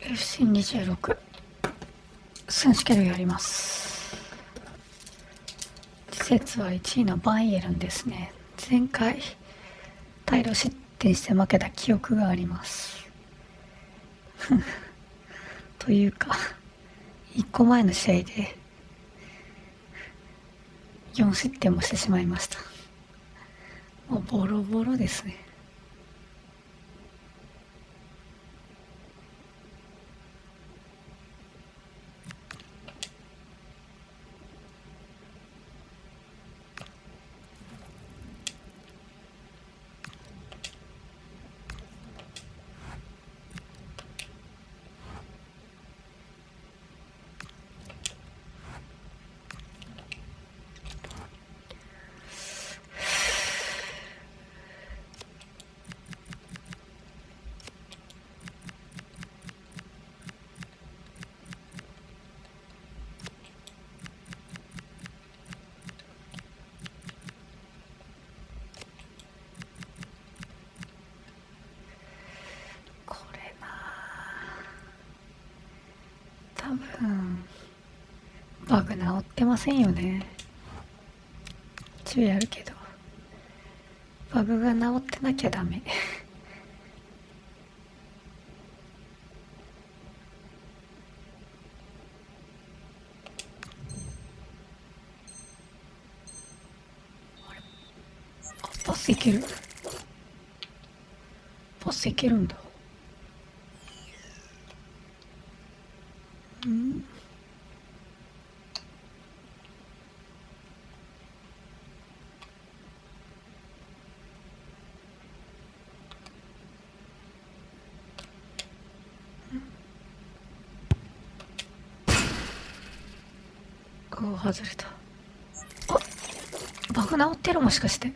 FC26 選手キャリアやります。季節は1位のバイエルンですね。前回大量失点して負けた記憶がありますというか1個前の試合で4失点もしてしまいました。もうボロボロですね。多分バグ直ってませんよね。注意あるけどバグが直ってなきゃダメパスいける。パスいけるんだ。外れた。バグ直ってる、もしかして。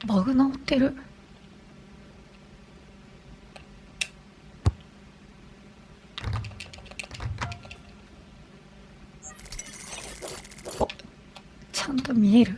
バグ直ってる。ちゃんと見える。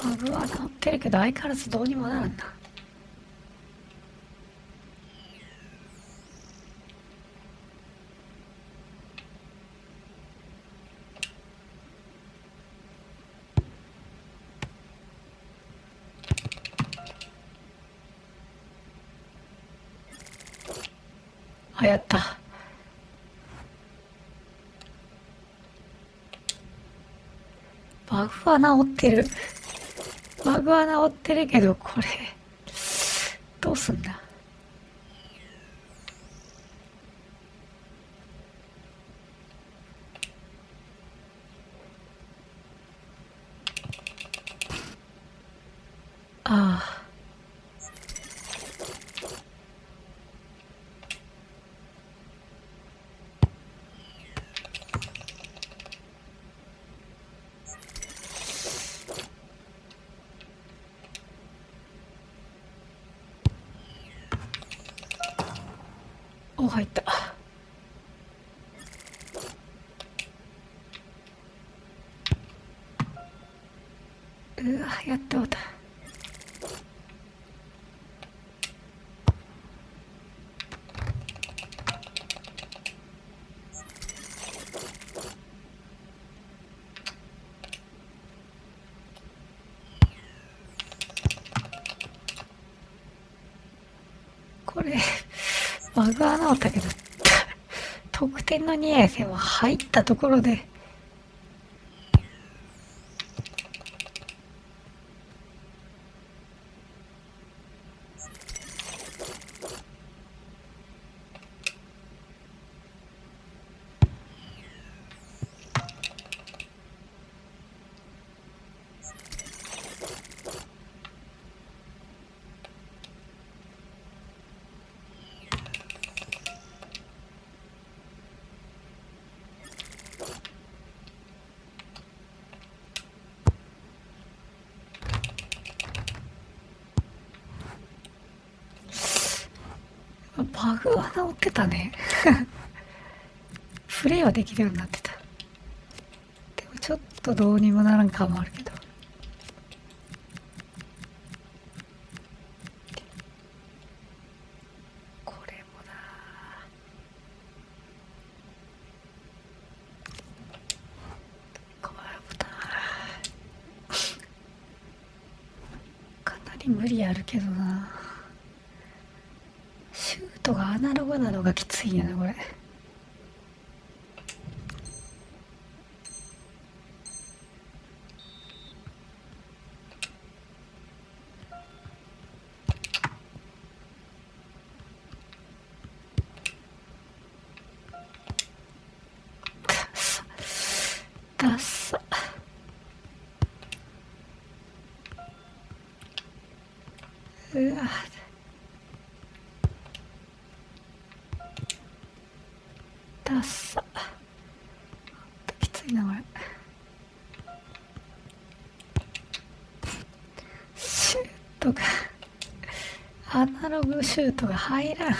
バグは直ってるけど相変わらずどうにもならんな。やった。バグは直ってる。バグは直ってるけど、これどうすんだ。ああ、入った。うわ、やってもうた。これバグは直ったけど得点の2回戦は入ったところでバグは治ってたね。プレイはできるようになってた。でもちょっとどうにもならん感もあるけど。これもな、これもな、かなり無理あるけどな。シュートがアナログなのがきついんやなこれ。ダッサ。うわ、ダッサ。きついなこれ。シュートがアナログシュートが入らん。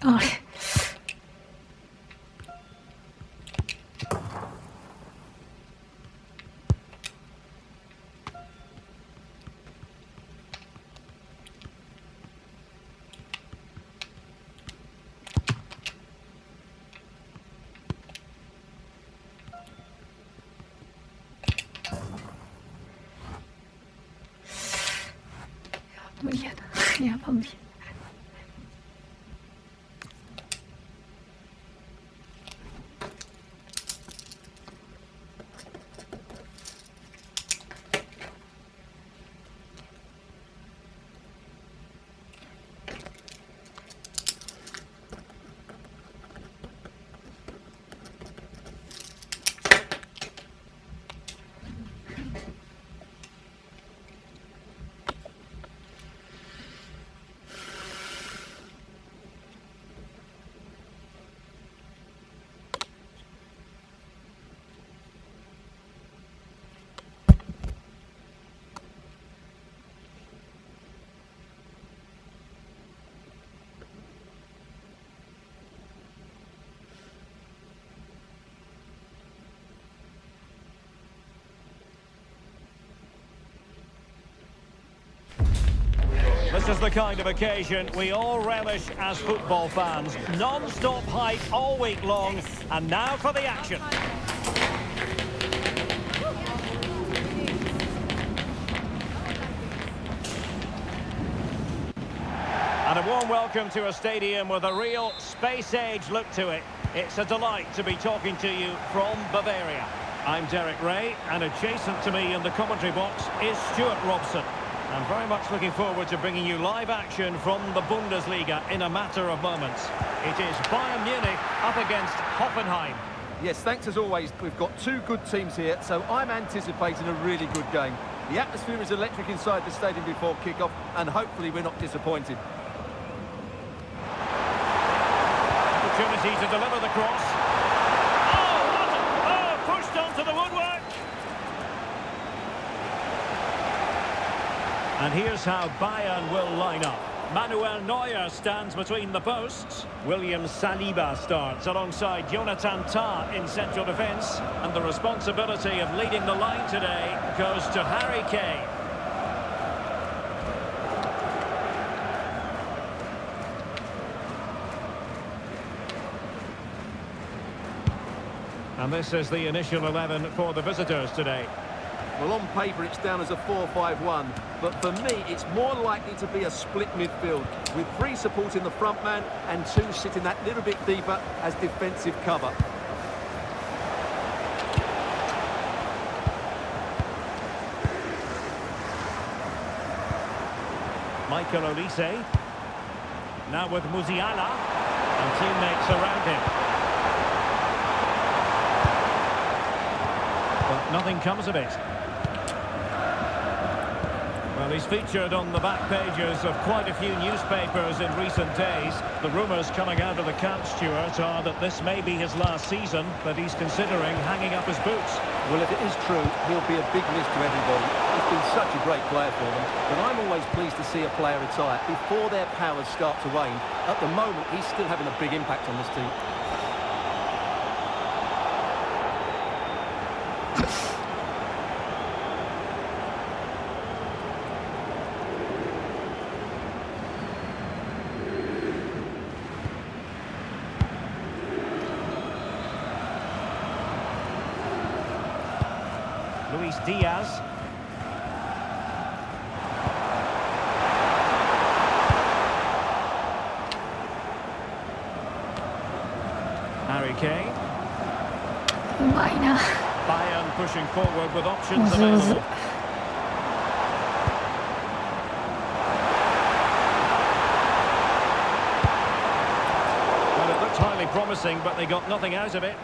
あれ、無理やな。やば無理。This is the kind of occasion we all relish as football fans. Non-stop hype all week long, and now for the action. And a warm welcome to a stadium with a real space-age look to it. It's a delight to be talking to you from Bavaria. I'm Derek Ray, and adjacent to me in the commentary box is Stuart Robson. I'm very much looking forward to bringing you live action from the Bundesliga in a matter of moments. It is Bayern Munich up against Hoffenheim. Yes, thanks as always. We've got two good teams here, so I'm anticipating a really good game. The atmosphere is electric inside the stadium before kick-off, and hopefully we're not disappointed. Opportunity to deliver the cross. Oh, pushed onto the woodwork. And here's how Bayern will line up. Manuel Neuer stands between the posts. William Saliba starts alongside Jonathan Tah in central defence. And the responsibility of leading the line today goes to Harry Kane. And this is the initial 11 for the visitors today. Well, on paper it's down as a 4-5-1, but for me it's more likely to be a split midfield, with three supporting the front man and two sitting that little bit deeper as defensive cover. Michael Olise, now with Musiala, and teammates around him. But nothing comes of it. Well, he's featured on the back pages of quite a few newspapers in recent days. The rumours coming out of the camp, Stuart, are that this may be his last season, that he's considering hanging up his boots. Well, if it is true, he'll be a big miss to everybody. He's been such a great player for them, but I'm always pleased to see a player retire before their powers start to wane. At the moment, he's still having a big impact on this team. Luis Diaz. Harry Kane. うまいな。 Bayern pushing forward with options available. Well, it looked highly promising, but they got nothing out of it.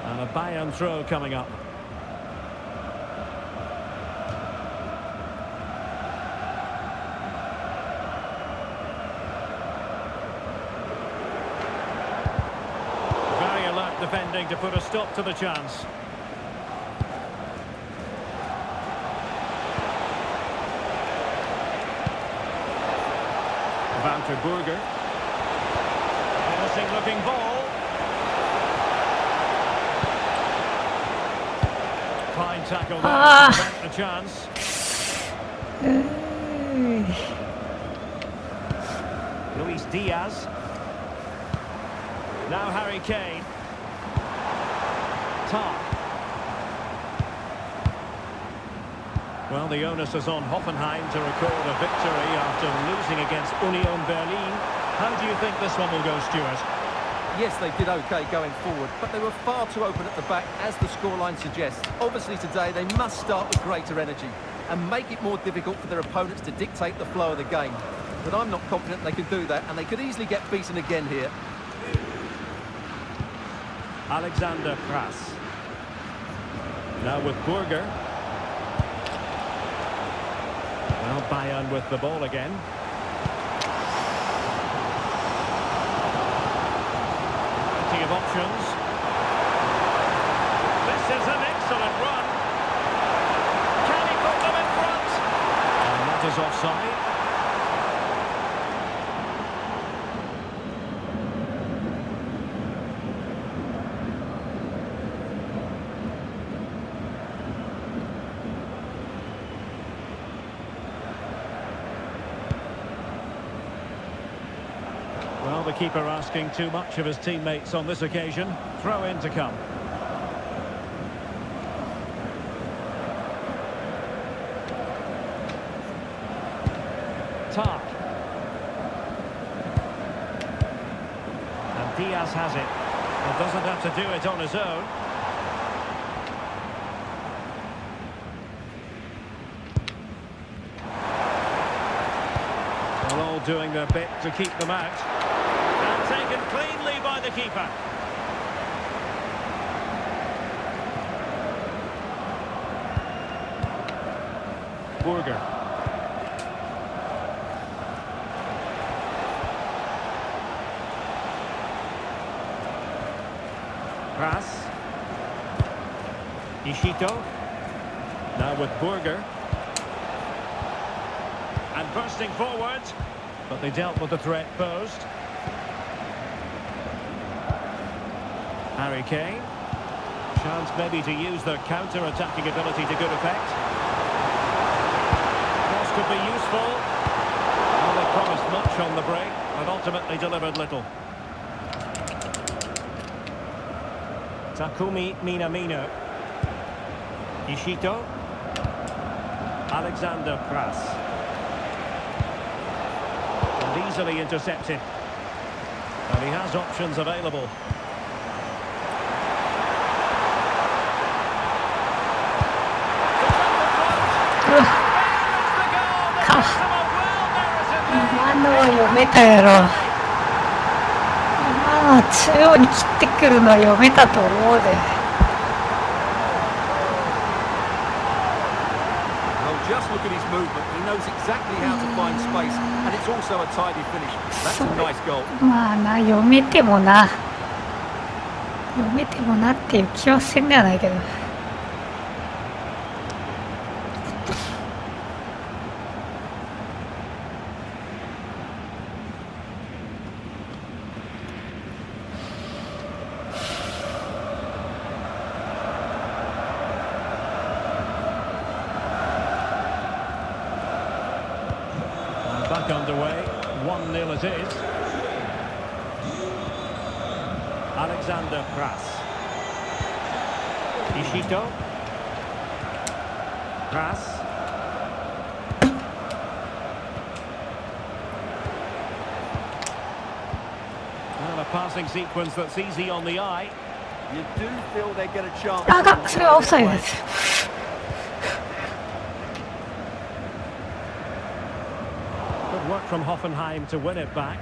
And a Bayern throw coming up. Defending to put a stop to the chance. Wouter Burger. Promising looking ball. Fine tackle there to prevent the chance. Luis Diaz. Now Harry Kane. Well, the onus is on Hoffenheim to record a victory after losing against Union Berlin. How do you think this one will go, Stuart? Yes, they did okay going forward, but they were far too open at the back, as the scoreline suggests. Obviously today they must start with greater energy and make it more difficult for their opponents to dictate the flow of the game. But I'm not confident they can do that, and they could easily get beaten again here. Alexander Prass. Now with Burger. Well, Bayern with the ball again. Plenty of options. This is an excellent run. Can he put them in front? And that is offside. Well, the keeper asking too much of his teammates on this occasion. Throw in to come. Tark. And Diaz has it. Well, doesn't have to do it on his own. Well, all doing their bit to keep them out. Taken cleanly by the keeper. Burger. Prass. Ishito. Now with Burger. And bursting forward. But they dealt with the threat posed. Harry Kane. Chance maybe to use their counter-attacking ability to good effect. Cross could be useful. Well, they promised much on the break, but ultimately delivered little. Takumi Minamino. Ishito. Alexander Prass. And easily intercepted. And he has options available.今のは読めたやろ。今のは中央に切ってくるのは読めたと思うで。 Well, just look at his movement. He knows exactly how to find space, and it's also a tidy finish. That's a nice goal. まあな、読めてもなっていう気はせんではないけど。Back underway, 1-0 it is. Alexander Pras. Ishito. Pras. Well, a passing sequence that's easy on the eye. You do feel they get a chance. あが、それはオフサイドです。Good work from Hoffenheim to win it back.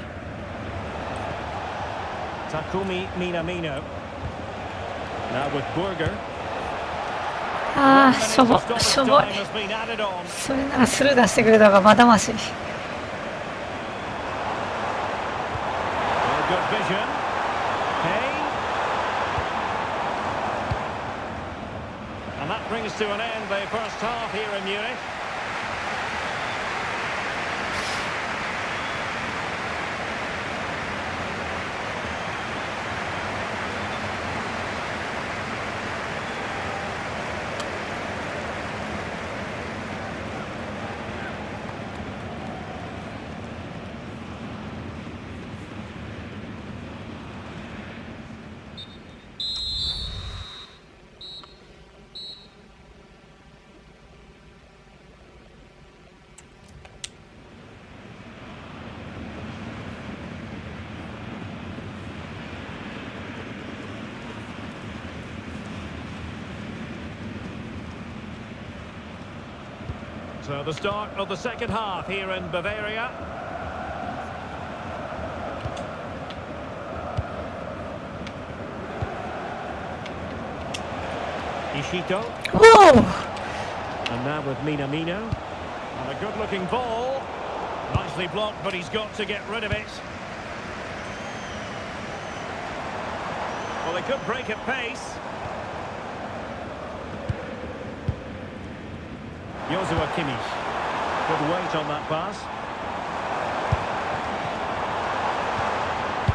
Takumi Minamino. Now with Burger. ああ、しょぼい。それならスルー出してくれた方がまだまし。Good vision. Kane. And that brings to an end the first half here in Munich. So the start of the second half here in Bavaria. Ishito. Whoa! And now with Minamino. And a good-looking ball. Nicely blocked, but he's got to get rid of it. Well, they could break at pace. Joshua Kimmich. Good weight on that pass.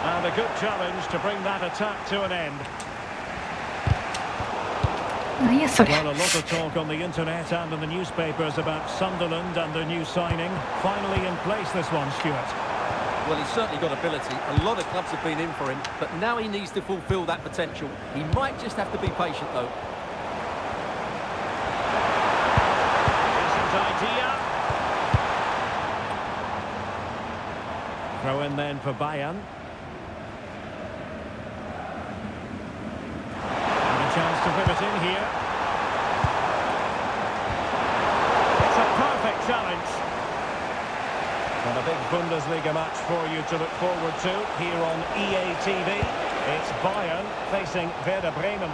And a good challenge to bring that attack to an end. なんやそれ。 Well, a lot of talk on the internet and in the newspapers about Sunderland and their new signing. Finally in place, this one, Stuart. Well, he's certainly got ability. A lot of clubs have been in for him, but now he needs to fulfil that potential. He might just have to be patient, though. Idea. Throw in then for Bayern. And a chance to pivot in here. It's a perfect challenge. And a big Bundesliga match for you to look forward to here on EA TV. It's Bayern facing Werder Bremen.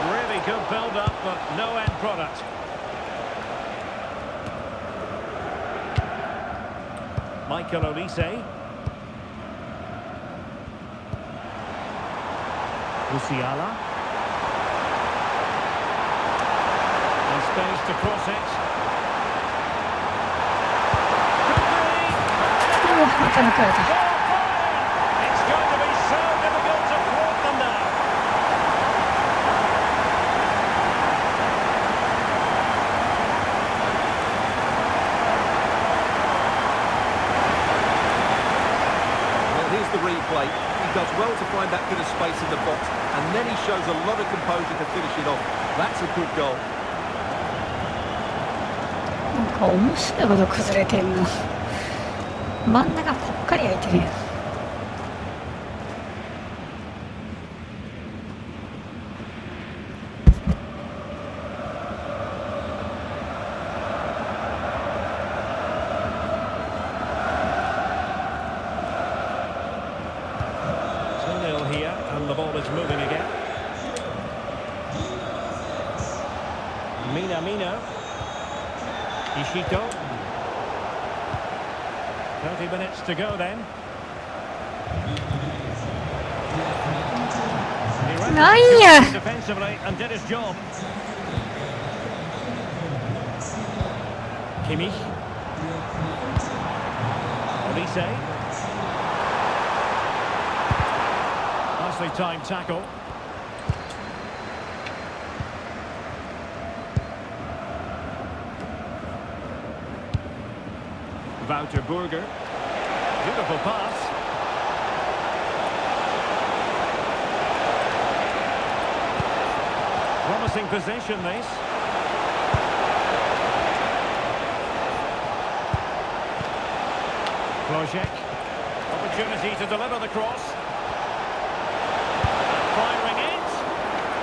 Really good build-up, but no end product. Michael Olise. Musiala. And space to cross it.また抜かれた。 It's going to be so difficult to thwart them now. Here's the replay. He does well to find that bit of space in the box, and then he shows a lot of composure to finish it off. That's a good goal. なんか面白いほど崩れてんの。真ん中ぽっかり開いてるやん。2-0 here, and the ball is moving again. Minamino. Ishito. 30 minutes to go then. He ran defensively and did his job. Kimmich. Olise. Nicely timed tackle. Wouter Burger. Beautiful pass. Promising possession, this. Flojek. Opportunity to deliver the cross. Firing it.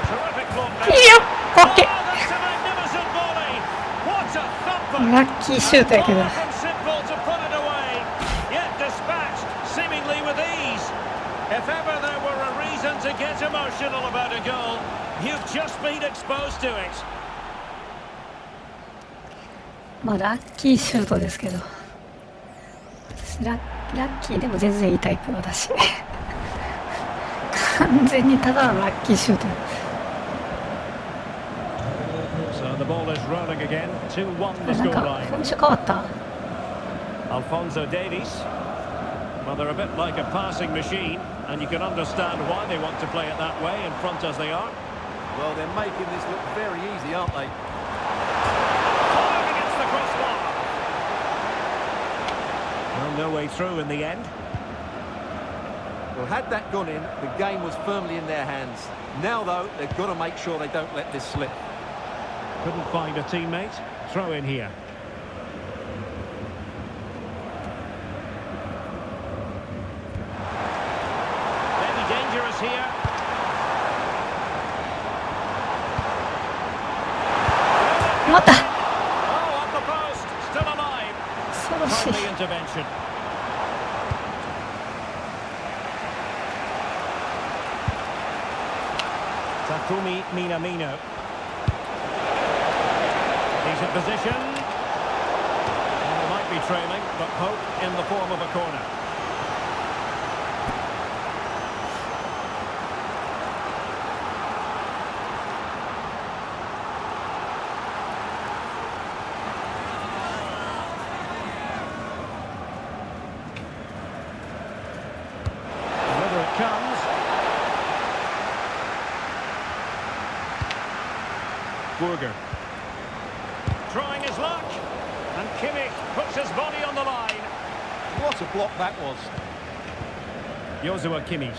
Terrific block there. Yep. Okay. Oh, that's a magnificent volley. What a thumper. ラッキーシュートやけど。 Simple to put it away. Yet dispatched seemingly with ease. If ever there were a reason to get emotional about a goal, you've just been exposed to it. まあラッキーシュートですけど、私ラッキーでも全然いいタイプのだし完全にただのラッキーシュート。 So the ball is rolling again. 2-1 the なんか scoreline. 本種変わった。 Alphonso Davies. Well, they're a bit like a passing machine, and you can understand why they want to play it that way in front as they are. Well, they're making this look very easy, aren't they? Firing against the crossbar. Well, no way through in the end. Well, had that gone in, the game was firmly in their hands. Now, though, they've got to make sure they don't let this slip. Couldn't find a teammate. Throw in here. Maybe dangerous here.また Oh, off the post. Still alive. 恐ろしい。 Timely intervention. Takumi Minamino. He's in position. And they might be trailing, but hope in the form of a corner. Whether it comes. Burger. Trying his luck. And Kimmich puts his body on the line. What a block that was. Joshua Kimmich.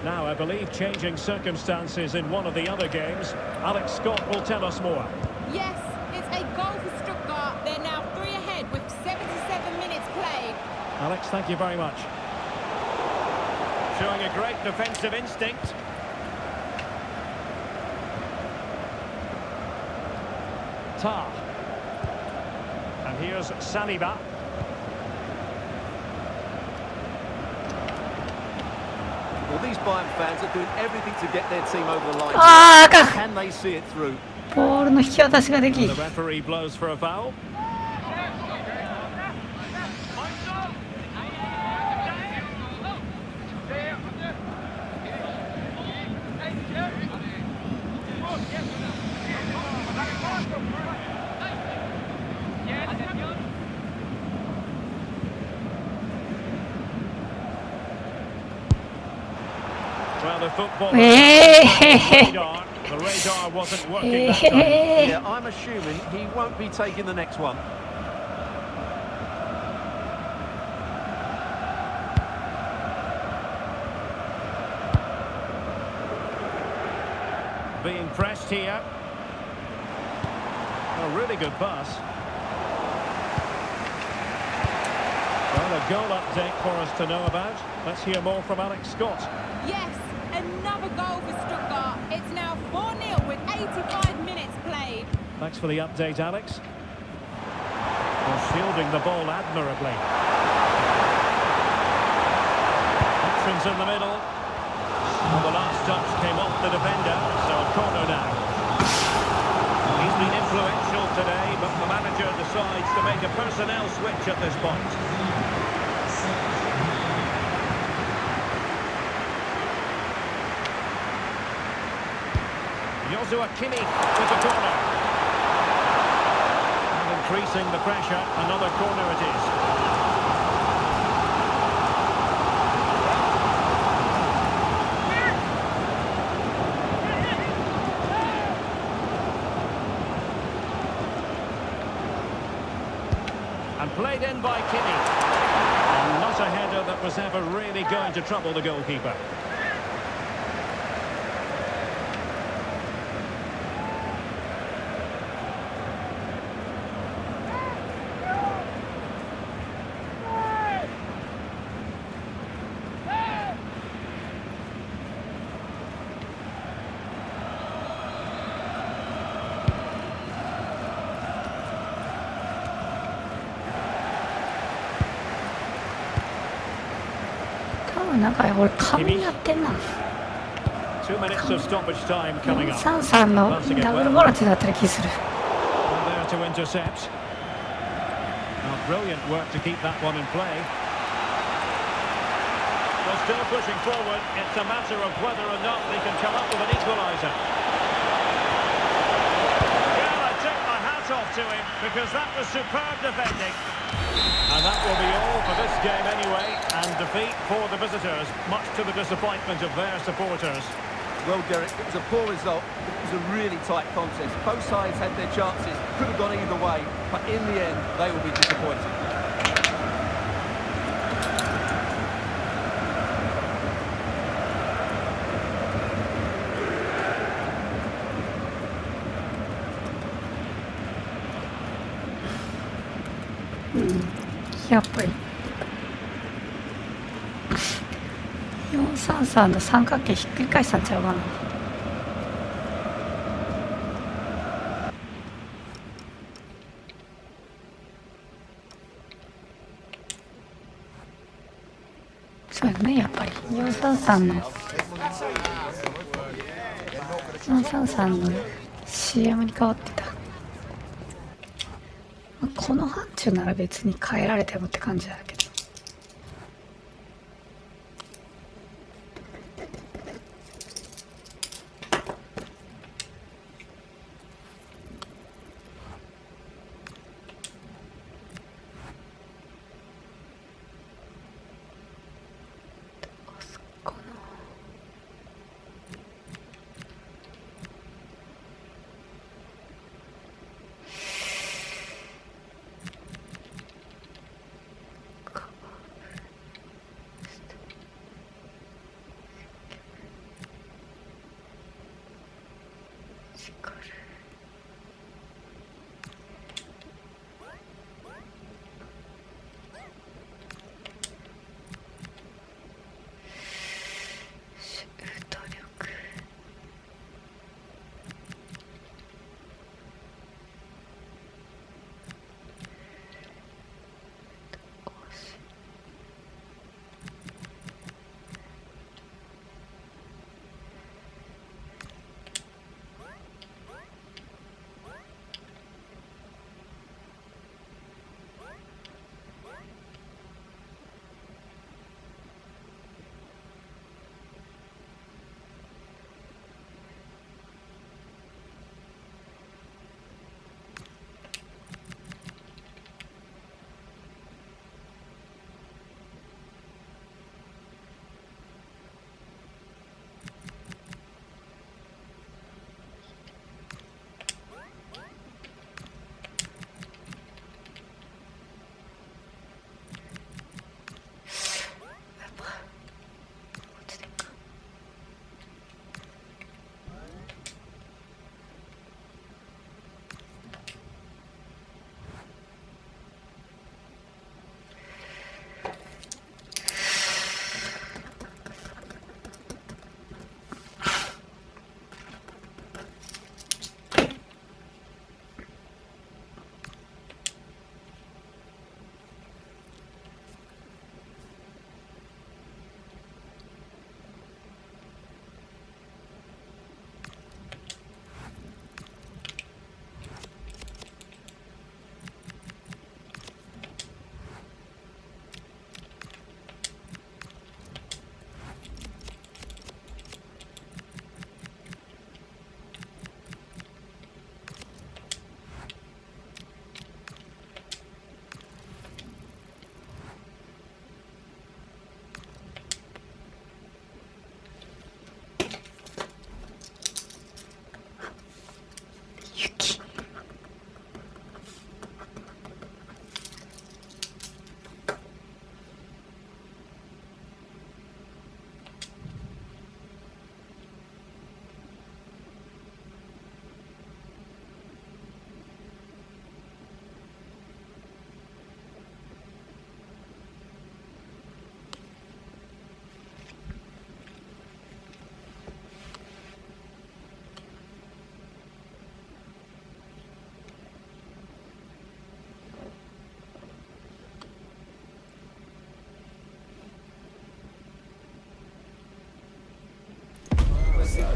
Now, I believe changing circumstances in one of the other games. Alex Scott will tell us more. Yes, it's a goal for Stuttgart. They're now 3 ahead with 77 minutes played. Alex, thank you very much. Showing a great defensive instinct. Tar. And here's Saliba. Well, these Bayern fans are doing everything to get their team over the line. ああ、あかん。 Can they see it through? ボールの引き渡しができ The referee blows for a foul. Well, the football the radar wasn't working that time. Yeah, I'm assuming he won't be taking the next one. Being pressed here. A really good pass. Well, a goal update for us to know about. Let's hear more from Alex Scott. Yes, another goal for Stuttgart. It's now 4-0 with 85 minutes played. Thanks for the update, Alex. They're shielding the ball admirably. Options in the middle. Well, the last touch came off the defender, so a corner now. influential today, but the manager decides to make a personnel switch at this point. Joshua Kimmich with the corner. And increasing the pressure, another corner it is. And played in by Kimmich. And not a header that was ever really going to trouble the goalkeeper.なんか俺髪やってんな。 2 minutes of stoppage time coming up. 4-3-3のダブルボランチだったら気する。 There to intercept. Well, brilliant work to keep that one in play. Well, still pushing forward. It's a matter of whether or not they can come up with an equaliser. Well, I take my hat off to him because that was superb defending. And that will be all for this game anyway, and defeat for the visitors, much to the disappointment of their supporters. Well, Derek, it was a poor result. It was a really tight contest. Both sides had their chances, could have gone either way, but in the end, they will be disappointed.やっぱり4-3-3の三角形ひっくり返したんちゃうかな。そうやね、やっぱり4-3-3のCM に変わってた。この範疇なら別に変えられてもって感じだけど。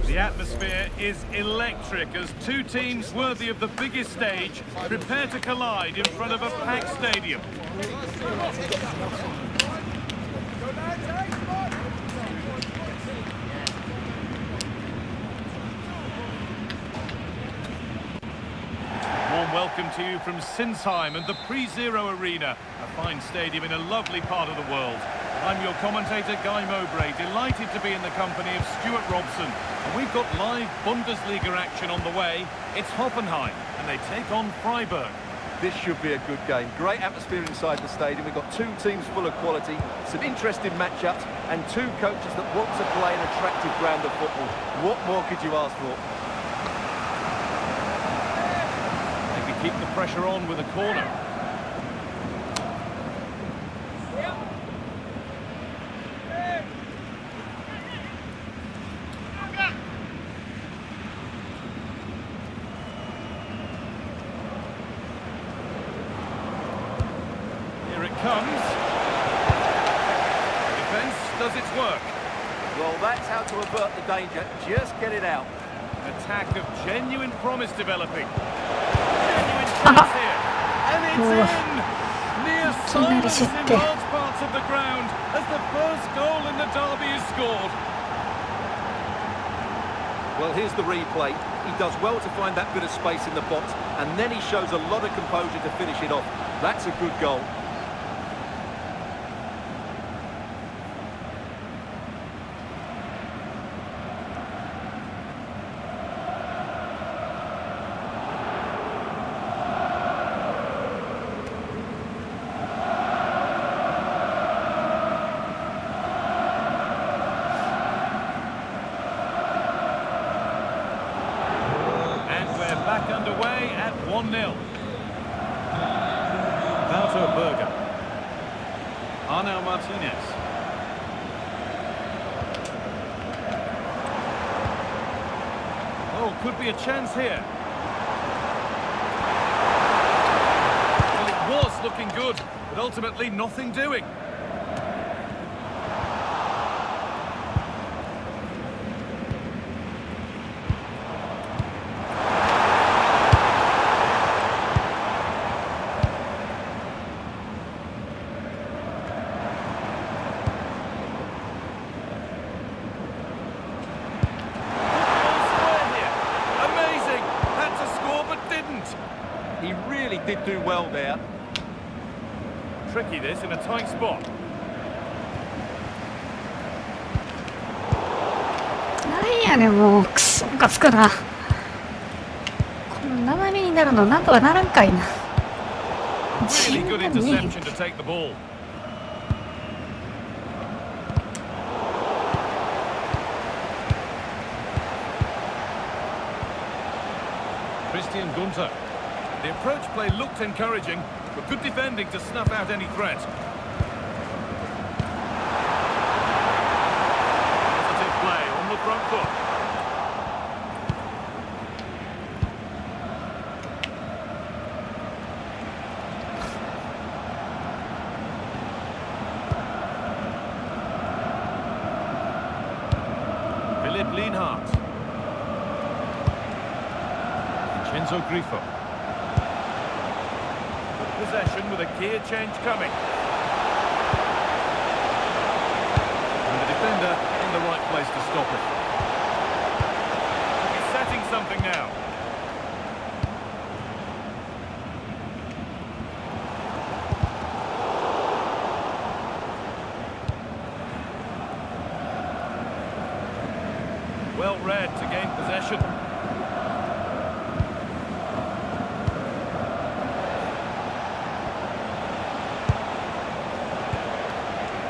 The atmosphere is electric as two teams worthy of the biggest stage prepare to collide in front of a packed stadium. Warm welcome to you from Sinsheim and the Pre-Zero Arena, a fine stadium in a lovely part of the world. I'm your commentator, Guy Mowbray, delighted to be in the company of Stuart Robson. And we've got live Bundesliga action on the way. It's Hoffenheim, and they take on Freiburg. This should be a good game. Great atmosphere inside the stadium. We've got two teams full of quality, some interesting matchups, and two coaches that want to play an attractive brand of football. What more could you ask for? They can keep the pressure on with a corner. Comes. The defence does its work. Well, that's how to avert the danger. Just get it out. An attack of genuine promise developing. Genuine chance here. And it's in! Near silence in large parts of the ground as the first goal in the derby is scored. Well, here's the replay. He does well to find that bit of space in the box, and then he shows a lot of composure to finish it off. That's a good goal. Back underway at 1-0. Berger. Arnau Martinez. Oh, could be a chance here. Well, it was looking good, but ultimately nothing doing. He really did do well there. Tricky this in a tight spot. なんやねんもうクソムカつくな。この斜めになるのなんとかならんかいな。 Really good interception to take the ball. Christian Gunter. The approach play looked encouraging, but good defending to snuff out any threat. Positive play on the front foot. Philipp Lienhardt. Vincenzo Grifo. Possession with a gear change coming. And the defender in the right place to stop it. He's setting something now. Well read to gain possession.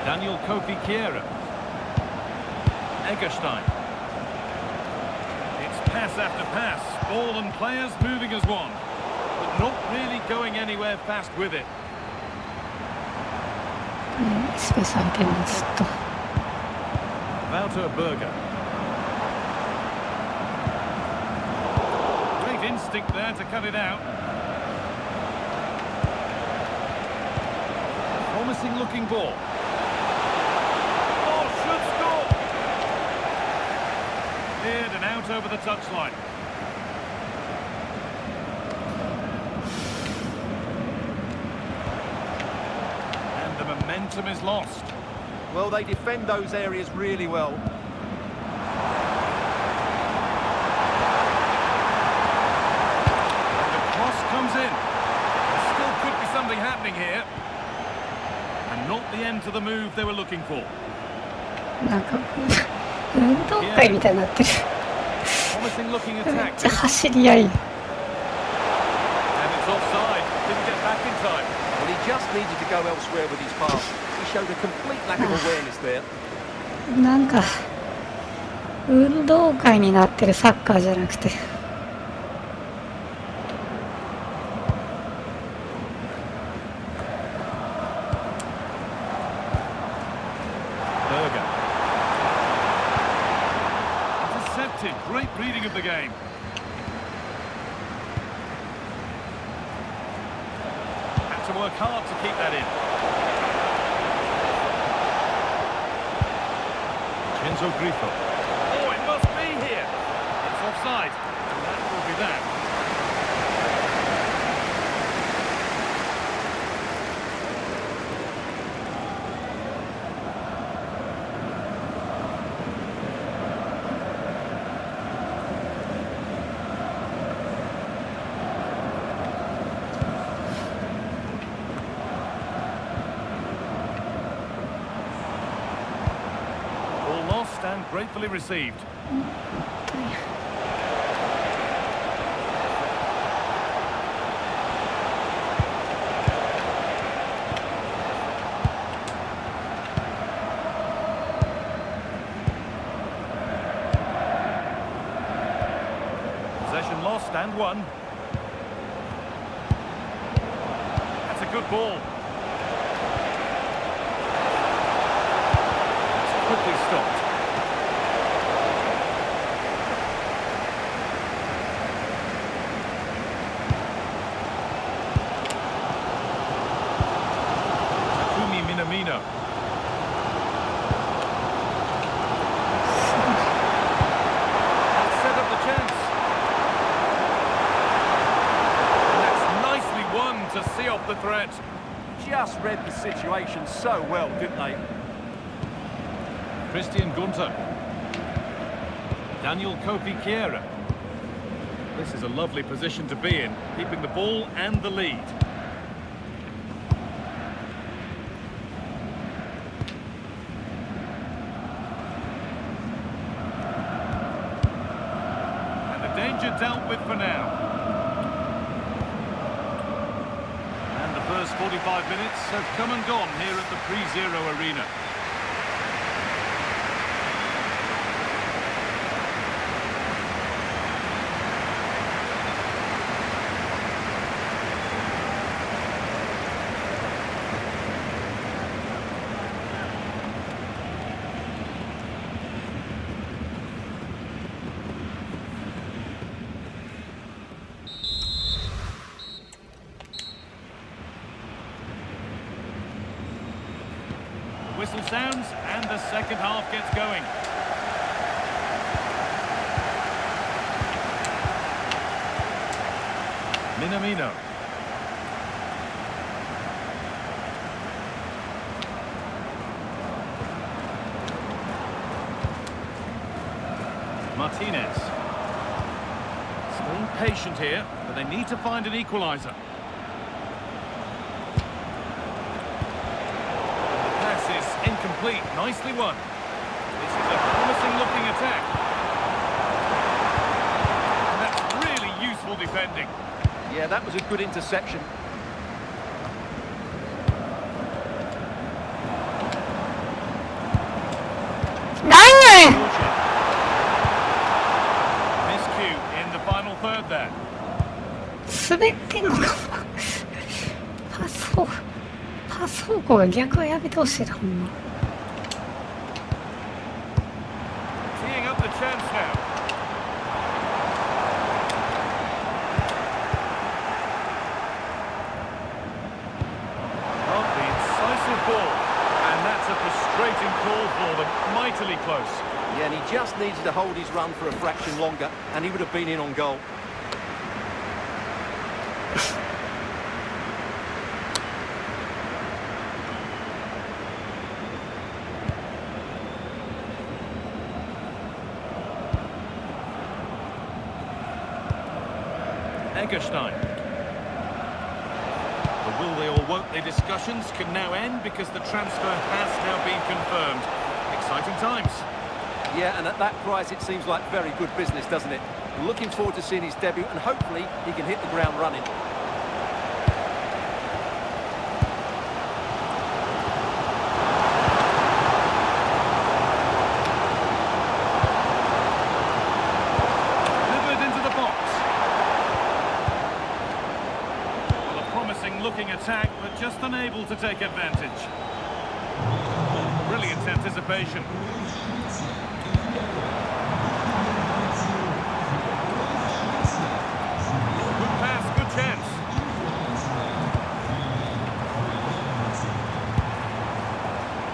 Daniel Kofi Kiera. Egerstein. It's pass after pass. Ball and players moving as one. But not really going anywhere fast with it. スペース空いてるのずっと。 Wouter Berger. Great instinct there to cut it out. Promising looking ball. Cleared and out out over the touchline. And the momentum is lost. Well, they defend those areas really well. The cross comes in. There still could be something happening here. And not the end to the move they were looking for. なんか運動会みたいになってる。 Promising looking めっ attack. ちゃ走り合い。 And it's offside. Didn't get back in time. Well, he just needed to go elsewhere with his pass. He showed a complete lack of awareness there. なんか運動会になってるサッカーじゃなくて。Great reading of the game. Had to work hard to keep that in. Chenzo Grifo. Oh, it must be here. It's offside. And that will be that. And gratefully received. Possession lost and won. That's a good ball. It's quickly stopped. Minamino. Set up the chance. And that's nicely won to see off the threat. Just read the situation so well, didn't they? Christian Gunter. Daniel Kopi Kiera. This is a lovely position to be in, keeping the ball and the lead. Danger dealt with for now. And the first 45 minutes have come and gone here at the Pre-Zero Arena. Whistle sounds and the second half gets going. Minamino. Martinez. Staying patient here, but they need to find an equaliser. Incomplete, nicely won. This is a promising looking attack. And that's really useful defending. Yeah, that was a good interception. Miscue in the final third there. 滑ってんのかパス方向が逆はやめてほしいな、ほんま。Teeing up the chance now. Not the incisive ball. And that's a frustrating call for them. Mightily close. Yeah, and he just needed to hold his run for a fraction longer, and he would have been in on goal. Egerstein. The will they or won't they discussions can now end because the transfer has now been confirmed. Exciting times. Yeah, and at that price it seems like very good business, doesn't it? Looking forward to seeing his debut, and hopefully he can hit the ground running. Looking attack, but just unable to take advantage. Brilliant anticipation. Good pass, good chance.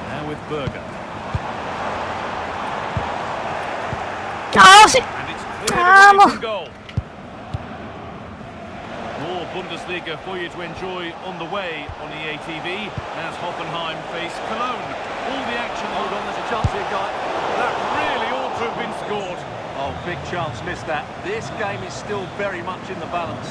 Now with Berger. Oh, shit! And it's cleared away from goal. More Bundesliga for you to enjoy on the way on the ATV as Hoffenheim face Cologne. All the action. Hold on, there's a chance here, Guy. That really ought to have been scored. Oh, big chance, missed that. This game is still very much in the balance.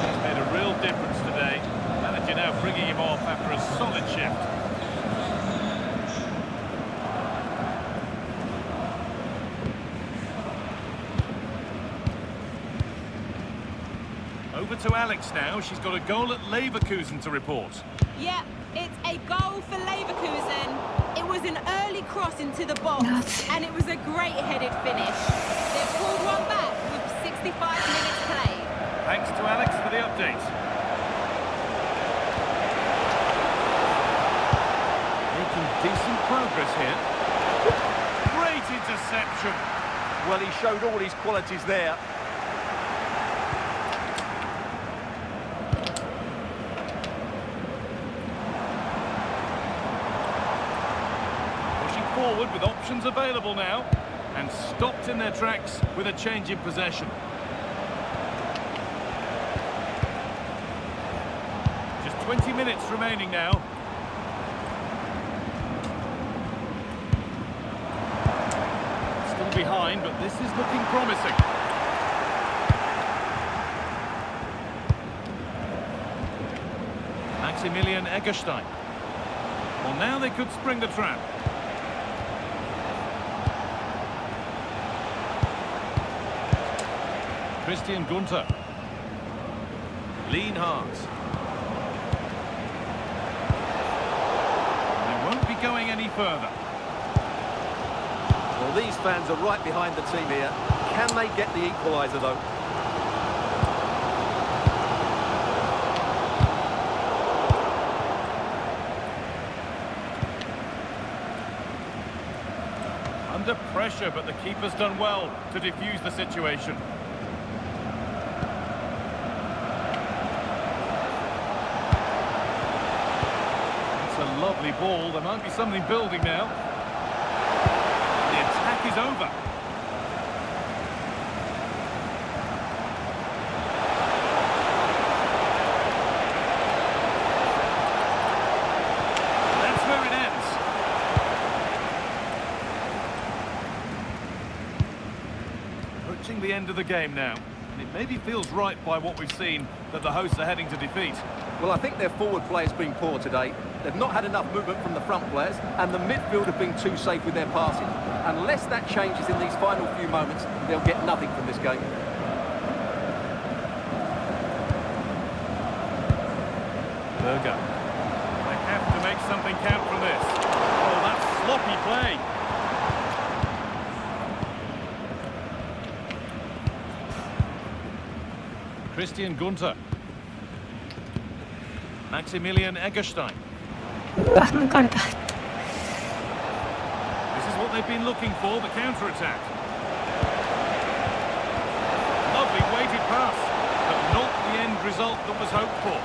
He's made a real difference today. Manager now bringing him off after a solid shift. Over to Alex now. She's got a goal at Leverkusen to report. Yeah, it's a goal for Leverkusen. It was an early cross into the box, and it was a great headed finish. They've pulled one back with 65 minutes played. Thanks to Alex for the update. Making decent progress here. Great interception. Well, he showed all his qualities there. Forward with options available now, and stopped in their tracks with a change in possession. Just 20 minutes remaining now. Still behind, but this is looking promising. Maximilian Egerstein. Well, now they could spring the trap. Christian Gunther. Lienhardt. They won't be going any further. Well, these fans are right behind the team here. Can they get the equaliser, though? Under pressure, but the keeper's done well to defuse the situation. A lovely ball. There might be something building now. The attack is over. That's where it ends. Approaching the end of the game now. And it maybe feels right by what we've seen that the hosts are heading to defeat. Well, I think their forward play has been poor today. They've not had enough movement from the front players, and the midfield have been too safe with their passing. Unless that changes in these final few moments, they'll get nothing from this game. Berger. They have to make something count from this. Oh, that's sloppy play. Christian Gunther. Maximilian Egerstein. This is what they've been looking for, the counter-attack. Lovely weighted pass, but not the end result that was hoped for.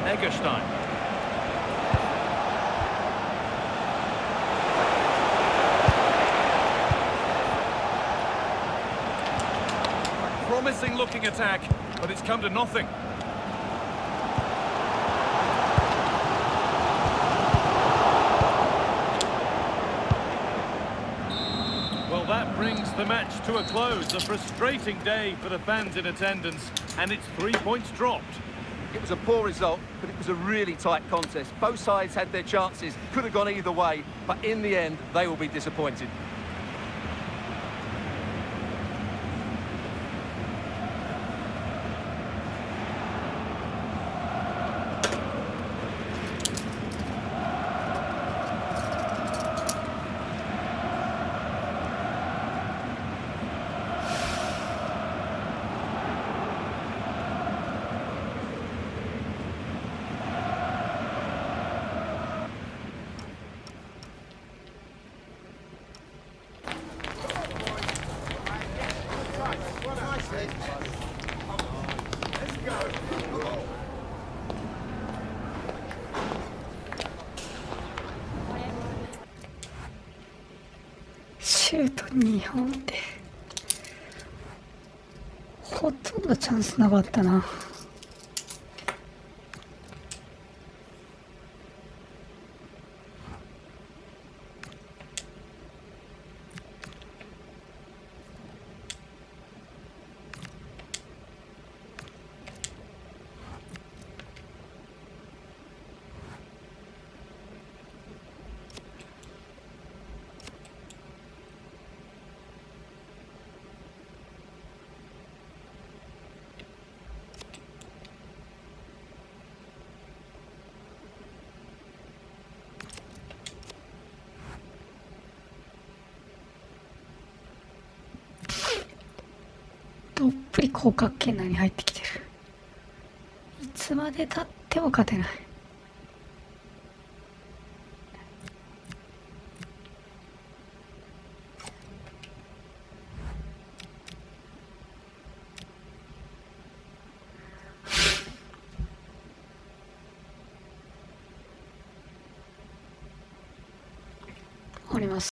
Egerstein. promising looking attack, but it's come to nothing. Well, that brings the match to a close. A frustrating day for the fans in attendance, and it's 3 points dropped. It was a poor result, but it was a really tight contest. Both sides had their chances, could have gone either way, but in the end, they will be disappointed.シュート2本でほとんどチャンスなかったな。どっぷり広角圏内に入ってきてる。いつまでたっても勝てない。あります。